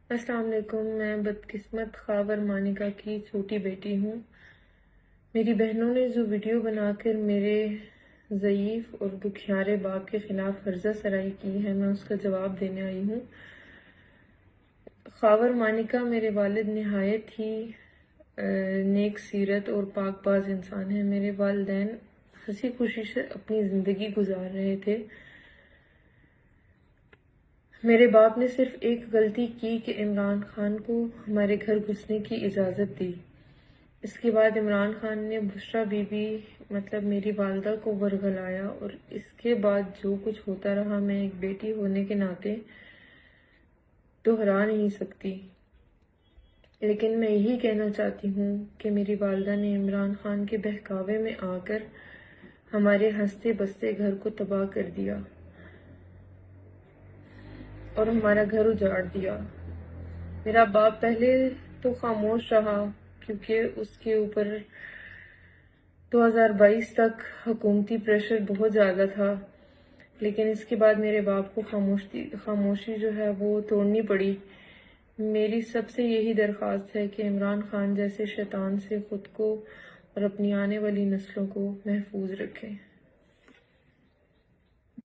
السلام علیکم۔ میں بدقسمت خاور مانیکا کی چھوٹی بیٹی ہوں۔ میری بہنوں نے جو ویڈیو بنا کر میرے ضعیف اور دکھیارے باپ کے خلاف ہرزہ سرائی کی ہے، میں اس کا جواب دینے آئی ہوں۔ خاور مانیکا میرے والد نہایت ہی نیک سیرت اور پاک باز انسان ہیں۔ میرے والدین ہنسی خوشی سے اپنی زندگی گزار رہے تھے۔ میرے باپ نے صرف ایک غلطی کی کہ عمران خان کو ہمارے گھر گھسنے کی اجازت دی۔ اس کے بعد عمران خان نے بشریٰ بی بی مطلب میری والدہ کو ورغلایا، اور اس کے بعد جو کچھ ہوتا رہا میں ایک بیٹی ہونے کے ناطے دہرا نہیں سکتی۔ لیکن میں یہی کہنا چاہتی ہوں کہ میری والدہ نے عمران خان کے بہکاوے میں آ کر ہمارے ہنستے بستے گھر کو تباہ کر دیا اور ہمارا گھر اجاڑ دیا۔ میرا باپ پہلے تو خاموش رہا کیونکہ اس کے اوپر 2022 تک حکومتی پریشر بہت زیادہ تھا، لیکن اس کے بعد میرے باپ کو خاموشی جو ہے وہ توڑنی پڑی۔ میری سب سے یہی درخواست ہے کہ عمران خان جیسے شیطان سے خود کو اور اپنی آنے والی نسلوں کو محفوظ رکھیں۔